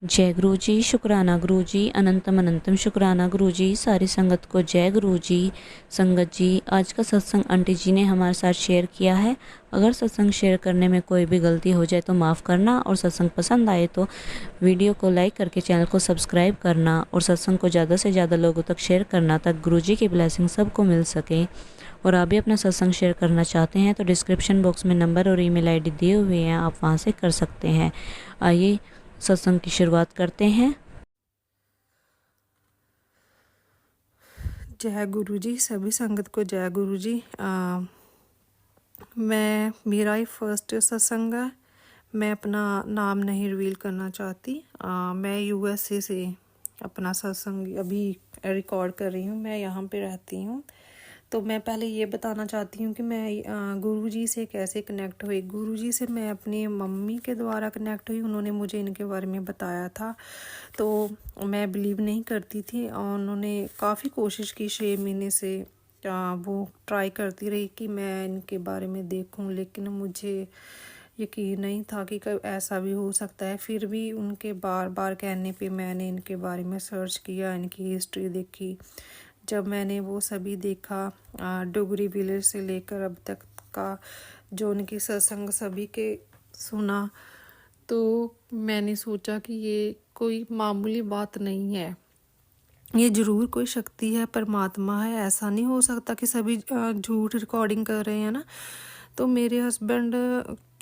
जय गुरु जी, शुक्राना गुरु जी, अनंतम अनंतम शुक्राना गुरु जी। सारी संगत को जय गुरु जी। संगत जी, आज का सत्संग आंटी जी ने हमारे साथ शेयर किया है। अगर सत्संग शेयर करने में कोई भी गलती हो जाए तो माफ़ करना, और सत्संग पसंद आए तो वीडियो को लाइक करके चैनल को सब्सक्राइब करना, और सत्संग को ज़्यादा से ज़्यादा लोगों तक शेयर करना, ताकि गुरु जी की ब्लेसिंग सबको मिल सके। और आप भी अपना सत्संग शेयर करना चाहते हैं तो डिस्क्रिप्शन बॉक्स में नंबर और ईमेल आईडी दिए हुए हैं, आप वहां से कर सकते हैं। आइए सत्संग की शुरुआत करते हैं। जय गुरु जी, सभी संगत को जय गुरु जी। मेरा ही फर्स्ट सत्संग है। मैं अपना नाम नहीं रिवील करना चाहती। मैं यूएसए से अपना सत्संग अभी रिकॉर्ड कर रही हूँ। मैं यहाँ पे रहती हूँ। तो मैं पहले ये बताना चाहती हूँ कि मैं गुरुजी से कैसे कनेक्ट हुई। गुरुजी से मैं अपनी मम्मी के द्वारा कनेक्ट हुई। उन्होंने मुझे इनके बारे में बताया था, तो मैं बिलीव नहीं करती थी, और उन्होंने काफ़ी कोशिश की 6 महीने से। वो ट्राई करती रही कि मैं इनके बारे में देखूं, लेकिन मुझे यकीन नहीं था कि कब ऐसा भी हो सकता है। फिर भी उनके बार बार कहने पे मैंने इनके बारे में सर्च किया, इनकी हिस्ट्री देखी। जब मैंने वो सभी देखा, डोगरी विलेज से लेकर अब तक का जो उनकी सत्संग सभी के सुना, तो मैंने सोचा कि ये कोई मामूली बात नहीं है। ये ज़रूर कोई शक्ति है, परमात्मा है। ऐसा नहीं हो सकता कि सभी झूठ रिकॉर्डिंग कर रहे हैं ना। तो मेरे हस्बैंड,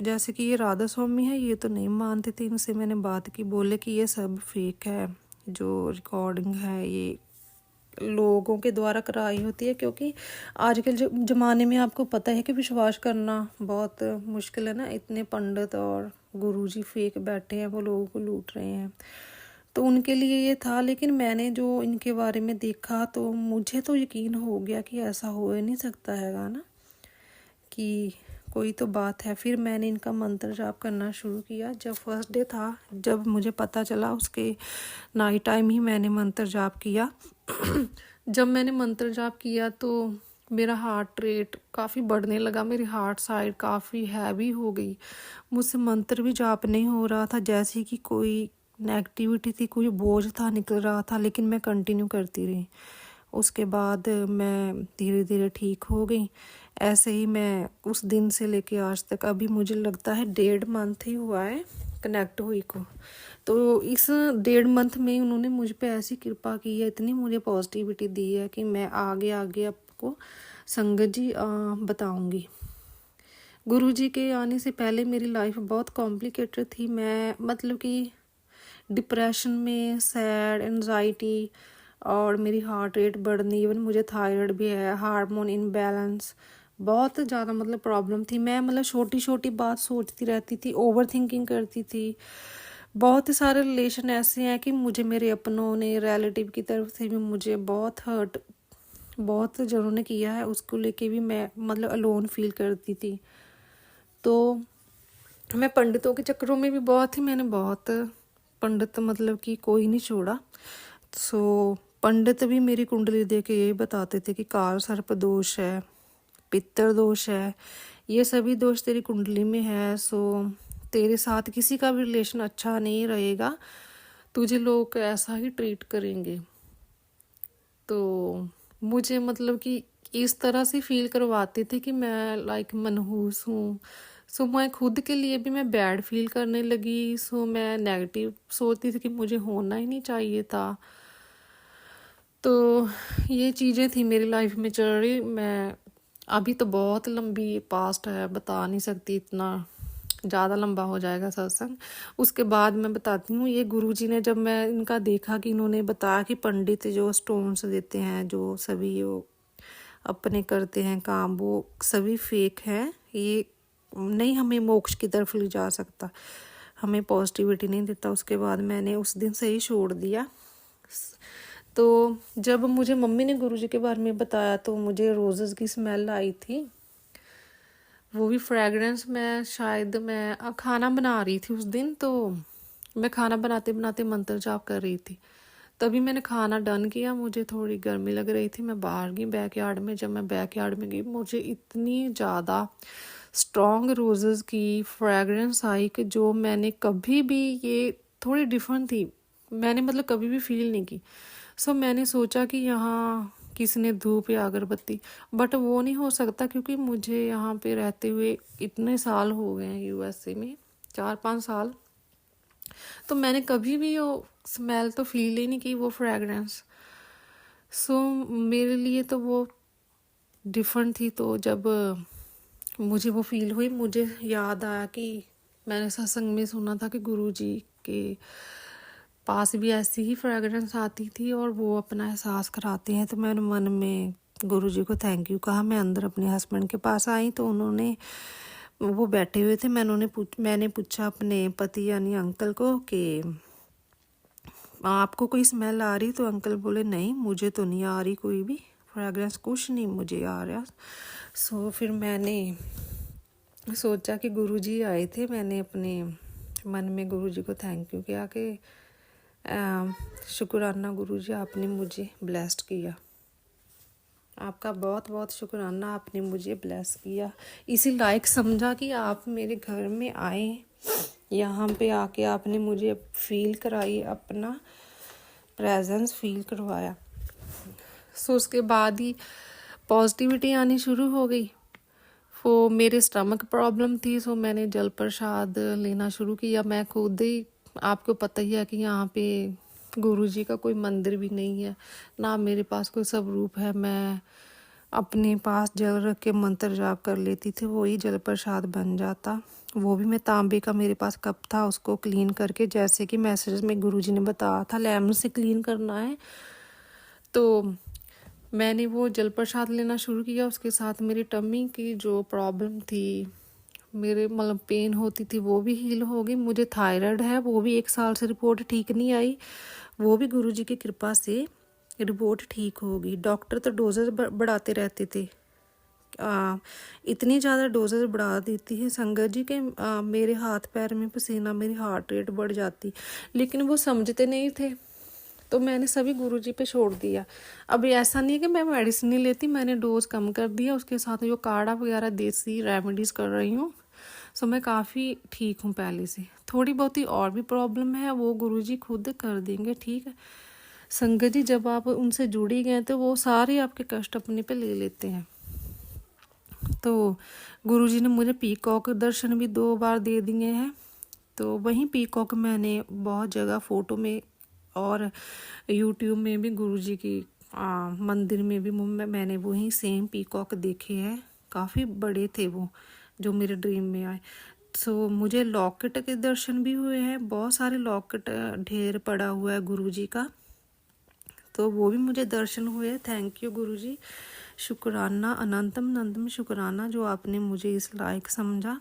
जैसे कि ये राधा स्वामी है, ये तो नहीं मानते थे। इनसे मैंने बात की, बोले कि ये सब फेक है, जो रिकॉर्डिंग है ये लोगों के द्वारा कराई होती है। क्योंकि आजकल ज़माने में आपको पता है कि विश्वास करना बहुत मुश्किल है ना। इतने पंडित और गुरुजी फेक बैठे हैं, वो लोगों को लूट रहे हैं। तो उनके लिए ये था, लेकिन मैंने जो इनके बारे में देखा तो मुझे तो यकीन हो गया कि ऐसा हो ही नहीं सकता हैगा ना, कि कोई तो बात है। फिर मैंने इनका मंत्र जाप करना शुरू किया। जब फर्स्ट डे था, जब मुझे पता चला, उसके नाइट टाइम ही मैंने मंत्र जाप किया। जब मैंने मंत्र जाप किया तो मेरा हार्ट रेट काफ़ी बढ़ने लगा, मेरी हार्ट साइड काफ़ी हैवी हो गई। मुझसे मंत्र भी जाप नहीं हो रहा था, जैसे कि कोई नेगेटिविटी थी, कोई बोझ था निकल रहा था, लेकिन मैं कंटिन्यू करती रही। उसके बाद मैं धीरे धीरे ठीक हो गई। ऐसे ही मैं उस दिन से लेके आज तक, अभी मुझे लगता है 1.5 मंथ ही हुआ है कनेक्ट हुई को। तो इस 1.5 मंथ में उन्होंने मुझ पे ऐसी कृपा की है, इतनी मुझे पॉजिटिविटी दी है कि मैं आगे आगे आपको संगत जी बताऊंगी। गुरु जी के आने से पहले मेरी लाइफ बहुत कॉम्प्लिकेटेड थी। मैं मतलब कि डिप्रेशन में, सैड, एनजाइटी, और मेरी हार्ट रेट बढ़नी, इवन मुझे थायराइड भी है, हार्मोन इनबैलेंस, बहुत ज़्यादा मतलब प्रॉब्लम थी। मैं मतलब छोटी छोटी बात सोचती रहती थी, ओवर थिंकिंग करती थी। बहुत सारे रिलेशन ऐसे हैं कि मुझे मेरे अपनों ने, रिलेटिव की तरफ से भी मुझे बहुत हर्ट, बहुत जनों ने किया है। उसको लेके भी मैं मतलब अलोन फील करती थी। तो मैं पंडितों के चक्करों में भी बहुत थी। मैंने बहुत पंडित मतलब कि कोई नहीं छोड़ा। सो पंडित भी मेरी कुंडली देख के यही बताते थे कि काल सर्प दोष है, पित्तर दोष है, ये सभी दोष तेरी कुंडली में है। सो तेरे साथ किसी का भी रिलेशन अच्छा नहीं रहेगा, तुझे लोग ऐसा ही ट्रीट करेंगे। तो मुझे मतलब कि इस तरह से फील करवाते थे कि मैं लाइक मनहूस हूँ। सो मैं खुद के लिए भी मैं बैड फील करने लगी। सो मैं नेगेटिव सोचती थी कि मुझे होना ही नहीं चाहिए था। तो ये चीज़ें थी मेरी लाइफ में चल रही। मैं अभी तो बहुत लंबी पास्ट है, बता नहीं सकती, इतना ज़्यादा लंबा हो जाएगा सत्संग। उसके बाद मैं बताती हूँ। ये गुरुजी ने, जब मैं इनका देखा कि इन्होंने बताया कि पंडित जो स्टोन्स देते हैं, जो सभी वो अपने करते हैं काम, वो सभी फेक हैं, ये नहीं हमें मोक्ष की तरफ ले जा सकता, हमें पॉजिटिविटी नहीं देता। उसके बाद मैंने उस दिन से ही छोड़ दिया। तो जब मुझे मम्मी ने गुरुजी के बारे में बताया तो मुझे रोजेस की स्मेल आई थी, वो भी फ्रेगरेंस। मैं खाना बना रही थी उस दिन, तो मैं खाना बनाते बनाते मंत्र जाप कर रही थी। तभी मैंने खाना डन किया, मुझे थोड़ी गर्मी लग रही थी, मैं बाहर गई बैकयार्ड में। जब मैं बैकयार्ड में गई, मुझे इतनी ज़्यादा स्ट्रॉन्ग रोजेस की फ्रेगरेंस आई कि जो मैंने कभी भी ये थोड़ी डिफरेंट थी, मैंने मतलब कभी भी फील नहीं की। सो मैंने सोचा कि यहाँ किसी ने धूप या अगरबत्ती, बट वो नहीं हो सकता क्योंकि मुझे यहाँ पे रहते हुए इतने साल हो गए हैं यूएसए में, 4-5 साल, तो मैंने कभी भी वो स्मेल तो फील ही नहीं की, वो फ्रेगरेंस। सो मेरे लिए तो वो डिफरेंट थी। तो जब मुझे वो फील हुई, मुझे याद आया कि मैंने सत्संग में सुना था कि गुरुजी के पास भी ऐसी ही फ्रेगरेंस आती थी और वो अपना एहसास कराते हैं। तो मैंने मन में गुरुजी को थैंक यू कहा। मैं अंदर अपने हस्बैंड के पास आई तो उन्होंने, वो बैठे हुए थे, मैंने पूछा अपने पति यानी अंकल को कि आपको कोई स्मेल आ रही? तो अंकल बोले नहीं, मुझे तो नहीं आ रही कोई भी फ्रेगरेंस, कुछ नहीं मुझे आ रहा। सो फिर मैंने सोचा कि गुरुजी आए थे, मैंने अपने मन में गुरुजी को थैंक यू किया कि शुक्राना गुरुजी, आपने मुझे ब्लेस्ड किया, आपका बहुत बहुत शुक्राना, आपने मुझे ब्लेस किया, इसी लायक समझा कि आप मेरे घर में आए, यहाँ पे आके आपने मुझे फील कराई, अपना प्रेजेंस फील करवाया। सो उसके बाद ही पॉजिटिविटी आनी शुरू हो गई। वो मेरे स्टमक प्रॉब्लम थी, सो मैंने जल प्रसाद लेना शुरू किया। मैं खुद ही, आपको पता ही है कि यहाँ पे गुरुजी का कोई मंदिर भी नहीं है, ना मेरे पास कोई स्वरूप है। मैं अपने पास जल रख के मंत्र जाप कर लेती थी, वही जल प्रसाद बन जाता। वो भी मैं तांबे का मेरे पास कप था, उसको क्लीन करके, जैसे कि मैसेज में गुरुजी ने बताया था लेमन से क्लीन करना है, तो मैंने वो जल प्रसाद लेना शुरू किया। उसके साथ मेरी टमी की जो प्रॉब्लम थी, मेरे मतलब पेन होती थी, वो भी हील हो गई। मुझे थायराइड है, वो भी 1 साल से रिपोर्ट ठीक नहीं आई, वो भी गुरुजी की कृपा से रिपोर्ट ठीक हो गई। डॉक्टर तो डोजेज बढ़ाते रहते थे, इतनी ज़्यादा डोजेज बढ़ा देती है संगत जी के मेरे हाथ पैर में पसीना, मेरी हार्ट रेट बढ़ जाती, लेकिन वो समझते नहीं थे। तो मैंने सभी गुरुजी पे छोड़ दिया। अभी ऐसा नहीं है कि मैं मेडिसिन नहीं लेती, मैंने डोज कम कर दिया, उसके साथ जो काढ़ा वगैरह देसी रेमेडीज़ कर रही हूँ। सो मैं काफ़ी ठीक हूँ पहले से। थोड़ी बहुत ही और भी प्रॉब्लम है, वो गुरुजी खुद कर देंगे, ठीक है संगत जी। जब आप उनसे जुड़ी गए तो वो सारे आपके कष्ट अपने पे ले लेते हैं। तो गुरुजी ने मुझे पीकॉक दर्शन भी 2 बार दे दिए हैं। तो वहीं पीकॉक मैंने बहुत जगह फ़ोटो में और यूट्यूब में भी गुरुजी की मंदिर में भी मैंने वहीं सेम पीकॉक देखे हैं, काफ़ी बड़े थे वो जो मेरे ड्रीम में आए। सो मुझे लॉकेट के दर्शन भी हुए हैं, बहुत सारे लॉकेट ढेर पड़ा हुआ है गुरुजी का, तो वो भी मुझे दर्शन हुए। थैंक यू गुरुजी, शुक्राना, अनंतम अनंतम शुक्राना जो आपने मुझे इस लायक समझा।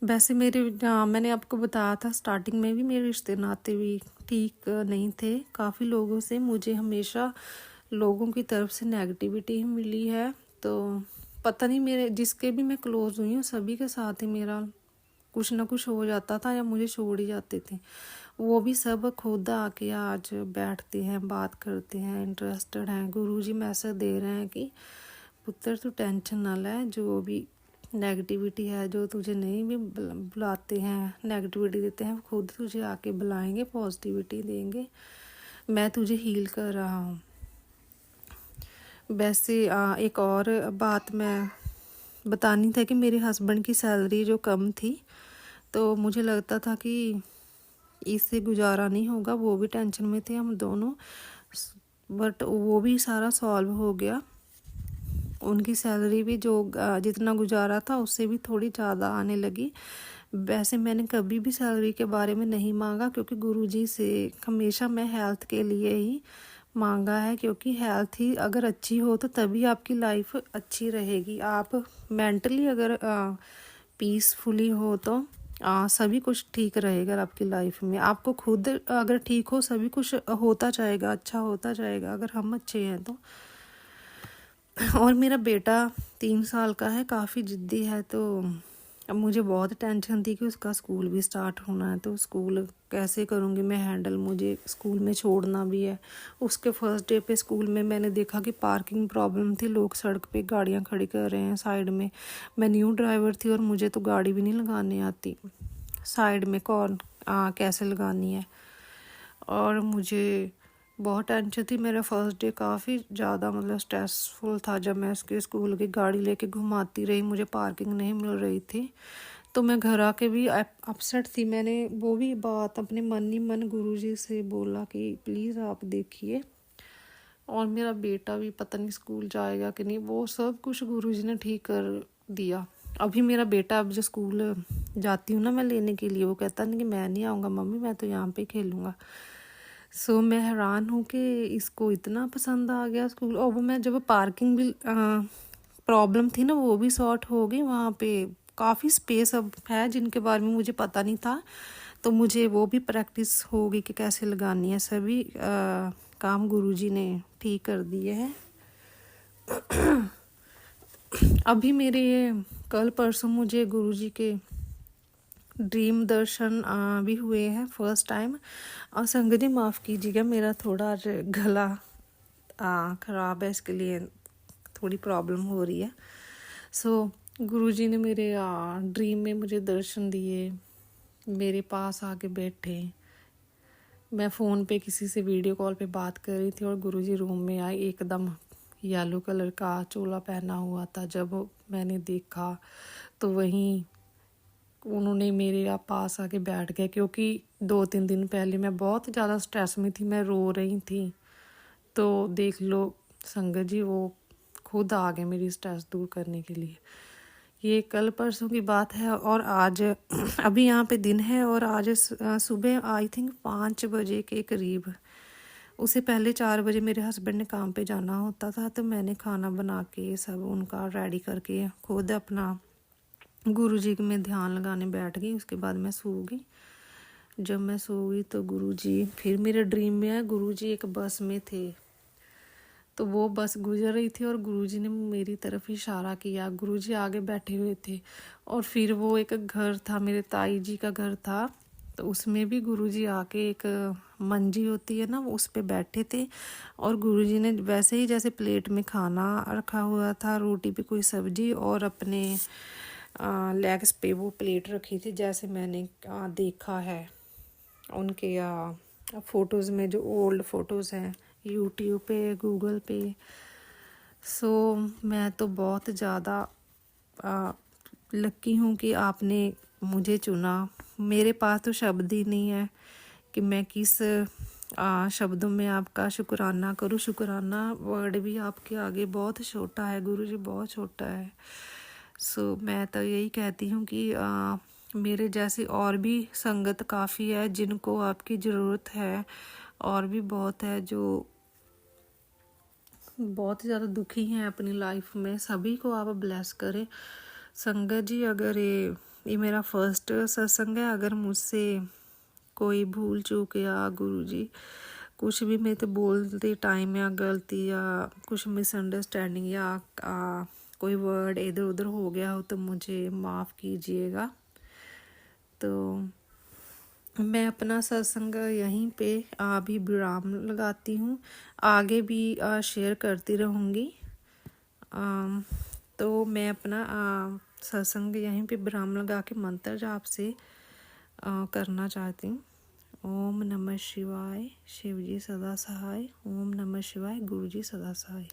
वैसे मैंने आपको बताया था स्टार्टिंग में भी, मेरे रिश्ते नाते भी ठीक नहीं थे। काफ़ी लोगों से मुझे हमेशा लोगों की तरफ से नेगेटिविटी ही मिली है। तो पता नहीं, मेरे जिसके भी मैं क्लोज हुई हूँ सभी के साथ ही मेरा कुछ ना कुछ हो जाता था या मुझे छोड़ ही जाते थे। वो भी सब खुद आके आज बैठते हैं, बात करते हैं, इंटरेस्टेड हैं। गुरुजी मैसेज दे रहे हैं कि पुत्र तू टेंशन ना ले, जो भी नेगेटिविटी है, जो तुझे नहीं भी बुलाते हैं, नेगेटिविटी देते हैं, खुद तुझे आके बुलाएंगे, पॉजिटिविटी देंगे, मैं तुझे हील कर रहा हूँ। वैसे एक और बात मैं बतानी था कि मेरे हस्बैंड की सैलरी जो कम थी, तो मुझे लगता था कि इससे गुजारा नहीं होगा, वो भी टेंशन में थे हम दोनों, बट वो भी सारा सॉल्व हो गया। उनकी सैलरी भी जो जितना गुजारा था उससे भी थोड़ी ज़्यादा आने लगी। वैसे मैंने कभी भी सैलरी के बारे में नहीं मांगा, क्योंकि गुरुजी से हमेशा मैं हेल्थ के लिए ही मांगा है, क्योंकि हेल्थ ही अगर अच्छी हो तो तभी आपकी लाइफ अच्छी रहेगी। आप मेंटली अगर पीसफुली हो तो सभी कुछ ठीक रहेगा आपकी लाइफ में। आपको खुद अगर ठीक हो, सभी कुछ होता जाएगा, अच्छा होता जाएगा, अगर हम अच्छे हैं तो। और मेरा बेटा 3 साल का है, काफ़ी ज़िद्दी है, तो अब मुझे बहुत टेंशन थी कि उसका स्कूल भी स्टार्ट होना है, तो स्कूल कैसे करूँगी मैं हैंडल, मुझे स्कूल में छोड़ना भी है। उसके फर्स्ट डे पे स्कूल में मैंने देखा कि पार्किंग प्रॉब्लम थी, लोग सड़क पे गाड़ियाँ खड़ी कर रहे हैं साइड में। मैं न्यू ड्राइवर थी और मुझे तो गाड़ी भी नहीं लगाने आती, साइड में कैसे लगानी है। और मुझे बहुत टेंशन थी। मेरा फर्स्ट डे काफ़ी ज़्यादा मतलब स्ट्रेसफुल था। जब मैं उसके स्कूल की गाड़ी लेके घुमाती रही, मुझे पार्किंग नहीं मिल रही थी, तो मैं घर आके भी अपसेट थी। मैंने वो भी बात अपने मन ही मन गुरुजी से बोला कि प्लीज़ आप देखिए, और मेरा बेटा भी पता नहीं स्कूल जाएगा कि नहीं। वो सब कुछ गुरुजी ने ठीक कर दिया। अभी मेरा बेटा अब जो स्कूल जाती हूँ ना मैं लेने के लिए, वो कहता नहीं कि मैं नहीं आऊँगा मम्मी, मैं तो यहाँ पे खेलूँगा। सो मैं हैरान हूँ कि इसको इतना पसंद आ गया स्कूल। और वो मैं जब पार्किंग भी प्रॉब्लम थी ना, वो भी सॉर्ट हो गई। वहाँ पे काफ़ी स्पेस अब है जिनके बारे में मुझे पता नहीं था, तो मुझे वो भी प्रैक्टिस हो गई कि कैसे लगानी है। सभी काम गुरुजी ने ठीक कर दिए हैं। अभी मेरे कल परसों मुझे गुरुजी के ड्रीम दर्शन भी हुए हैं फर्स्ट टाइम। और संगत जी माफ़ कीजिएगा, मेरा थोड़ा आज गला ख़राब है, इसके लिए थोड़ी प्रॉब्लम हो रही है। सो गुरुजी ने मेरे ड्रीम में मुझे दर्शन दिए, मेरे पास आके बैठे। मैं फ़ोन पे किसी से वीडियो कॉल पे बात कर रही थी और गुरुजी रूम में आए। एकदम येलो कलर का चोला पहना हुआ था। जब मैंने देखा तो वहीं उन्होंने मेरे पास आके बैठ गए, क्योंकि 2-3 दिन पहले मैं बहुत ज़्यादा स्ट्रेस में थी, मैं रो रही थी। तो देख लो संगत जी, वो खुद आ गए मेरी स्ट्रेस दूर करने के लिए। ये कल परसों की बात है। और आज अभी यहाँ पे दिन है, और आज सुबह आई थिंक 5 बजे के करीब, उससे पहले 4 बजे मेरे हस्बैंड ने काम पे जाना होता था, तो मैंने खाना बना के सब उनका रेडी करके खुद अपना गुरुजी में ध्यान लगाने बैठ गई। उसके बाद मैं सो गई। जब मैं सो गई तो गुरुजी फिर मेरे ड्रीम में आए। गुरुजी एक बस में थे, तो वो बस गुजर रही थी और गुरुजी ने मेरी तरफ इशारा किया। गुरुजी आगे बैठे हुए थे, और फिर वो एक घर था, मेरे ताई जी का घर था, तो उसमें भी गुरुजी आके एक मंजी होती है ना, उस पे बैठे थे। और गुरुजी ने वैसे ही जैसे प्लेट में खाना रखा हुआ था, रोटी पे कोई सब्जी, और अपने लेग्स पे वो प्लेट रखी थी, जैसे मैंने देखा है उनके फ़ोटोज़ में, जो ओल्ड फ़ोटोज़ हैं यूट्यूब पे, गूगल पे। सो मैं तो बहुत ज़्यादा लकी हूँ कि आपने मुझे चुना। मेरे पास तो शब्द ही नहीं है कि मैं किस शब्दों में आपका शुक्राना करूँ। शुक्राना वर्ड भी आपके आगे बहुत छोटा है, गुरुजी बहुत छोटा है। सो मैं तो यही कहती हूँ कि मेरे जैसी और भी संगत काफ़ी है जिनको आपकी ज़रूरत है, और भी बहुत है जो बहुत ज़्यादा दुखी हैं अपनी लाइफ में। सभी को आप ब्लेस करें। संगत जी, अगर ये मेरा फर्स्ट सत्संग है, अगर मुझसे कोई भूल चूक या गुरुजी कुछ भी मैं तो बोलते टाइम या गलती या कुछ मिसअंडरस्टैंडिंग या कोई वर्ड इधर उधर हो गया हो तो मुझे माफ़ कीजिएगा। तो मैं अपना सत्संग यहीं पे अभी विराम लगाती हूँ। आगे भी शेयर करती रहूँगी। तो मैं अपना सत्संग यहीं पे विराम लगा के मंत्र जाप से करना चाहती हूँ। ओम नमः शिवाय, शिव जी सदा सहाय। ओम नमः शिवाय, गुरु जी सदा सहाय।